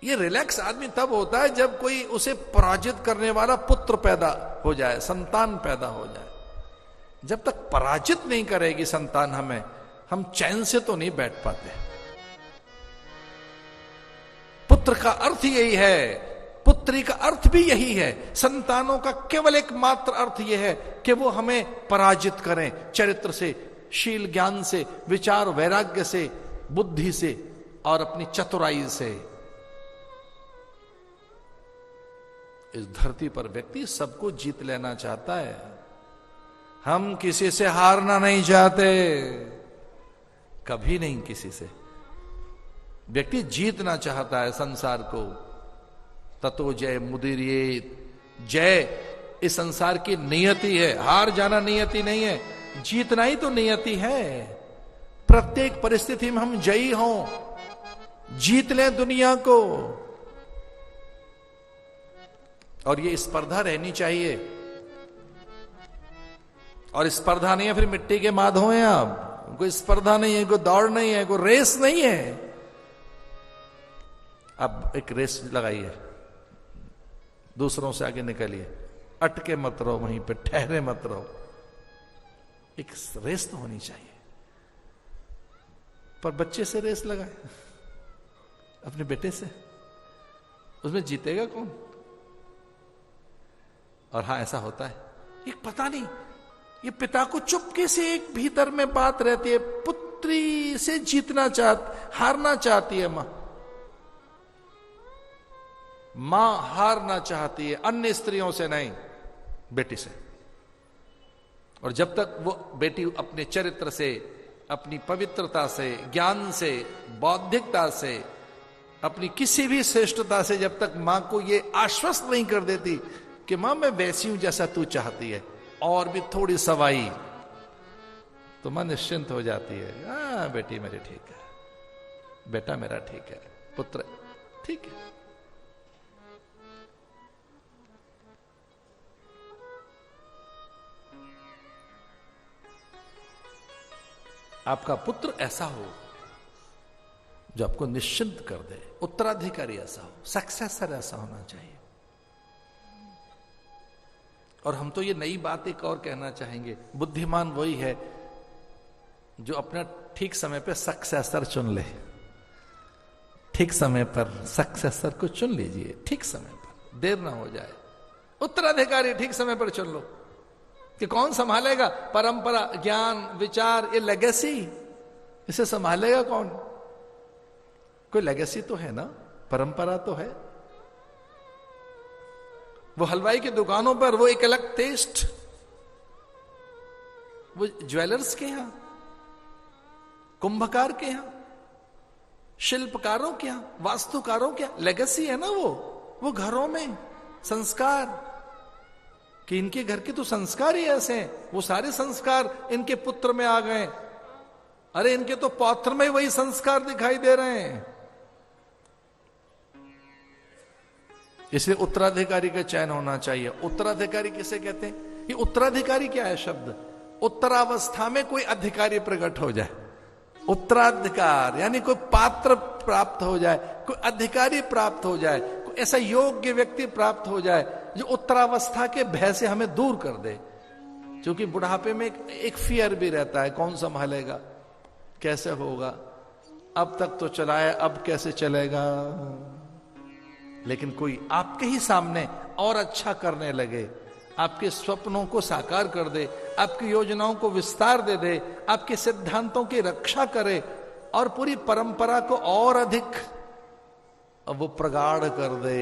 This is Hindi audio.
ये रिलैक्स आदमी तब होता है जब कोई उसे पराजित करने वाला पुत्र पैदा हो जाए, संतान पैदा हो जाए। जब तक पराजित नहीं करेगी संतान हमें, हम चैन से तो नहीं बैठ पाते। पुत्र का अर्थ यही है, पुत्री का अर्थ भी यही है। संतानों का केवल एक मात्र अर्थ यह है कि वो हमें पराजित करें, चरित्र से, शील ज्ञान से, विचार वैराग्य से, बुद्धि से और अपनी चतुराई से। इस धरती पर व्यक्ति सबको जीत लेना चाहता है, हम किसी से हारना नहीं चाहते, कभी नहीं किसी से। व्यक्ति जीतना चाहता है संसार को। ततो जय मुदीरिये, जय इस संसार की नियति है, हार जाना नियति नहीं है, जीतना ही तो नियति है। प्रत्येक परिस्थिति में हम जयी हों, जीत लें दुनिया को। और ये स्पर्धा रहनी चाहिए। और स्पर्धा नहीं है फिर मिट्टी के माधो हैं आप। कोई स्पर्धा नहीं है, कोई दौड़ नहीं है, कोई रेस नहीं है। अब एक रेस लगाइए, दूसरों से आगे निकलिए, अटके मत रहो, वहीं पे ठहरे मत रहो। एक रेस तो होनी चाहिए। पर बच्चे से रेस लगाए, अपने बेटे से, उसमें जीतेगा कौन? और हां, ऐसा होता है, एक पता नहीं, ये पिता को चुपके से एक भीतर में बात रहती है, पुत्री से जीतना हारना चाहती है मां हारना चाहती है, अन्य स्त्रियों से नहीं, बेटी से। और जब तक वो बेटी अपने चरित्र से, अपनी पवित्रता से, ज्ञान से, बौद्धिकता से, अपनी किसी भी श्रेष्ठता से जब तक मां को ये आश्वस्त नहीं कर देती कि मां मैं वैसी हूं जैसा तू चाहती है, और भी थोड़ी सवाई, तो मां निश्चिंत हो जाती है। हाँ बेटी मेरी ठीक है, बेटा मेरा ठीक है, पुत्र ठीक है। आपका पुत्र ऐसा हो जो आपको निश्चिंत कर दे, उत्तराधिकारी ऐसा हो, सक्सेसर ऐसा होना चाहिए। और हम तो ये नई बात एक और कहना चाहेंगे, बुद्धिमान वही है जो अपना ठीक समय पर सक्सेसर चुन ले। ठीक समय पर सक्सेसर को चुन लीजिए, ठीक समय पर, देर ना हो जाए। उत्तराधिकारी ठीक समय पर चुन लो कि कौन संभालेगा परंपरा, ज्ञान, विचार, ये लेगेसी, इसे संभालेगा कौन? कोई लेगेसी तो है ना, परंपरा तो है। वो हलवाई की दुकानों पर वो एक अलग टेस्ट, वो ज्वेलर्स के यहां, कुंभकार के यहां, शिल्पकारों के यहां, वास्तुकारों के यहां लेगेसी है ना। वो घरों में संस्कार, कि इनके घर के तो संस्कार ही ऐसे हैं, वो सारे संस्कार इनके पुत्र में आ गए। अरे इनके तो पौत्र में वही संस्कार दिखाई दे रहे हैं। इसलिए उत्तराधिकारी का चयन होना चाहिए। उत्तराधिकारी किसे कहते हैं? ये उत्तराधिकारी क्या है शब्द? उत्तरावस्था में कोई अधिकारी प्रकट हो जाए, उत्तराधिकार यानी कोई पात्र प्राप्त हो जाए, कोई अधिकारी प्राप्त हो जाए, कोई ऐसा योग्य व्यक्ति प्राप्त हो जाए जो उत्तरावस्था के भय से हमें दूर कर दे। क्योंकि बुढ़ापे में एक फियर भी रहता है, कौन संभालेगा, कैसे होगा, अब तक तो चलाया, अब कैसे चलेगा। लेकिन कोई आपके ही सामने और अच्छा करने लगे, आपके स्वप्नों को साकार कर दे, आपकी योजनाओं को विस्तार दे दे, आपके सिद्धांतों की रक्षा करे और पूरी परंपरा को और अधिक वो प्रगाढ़ कर दे,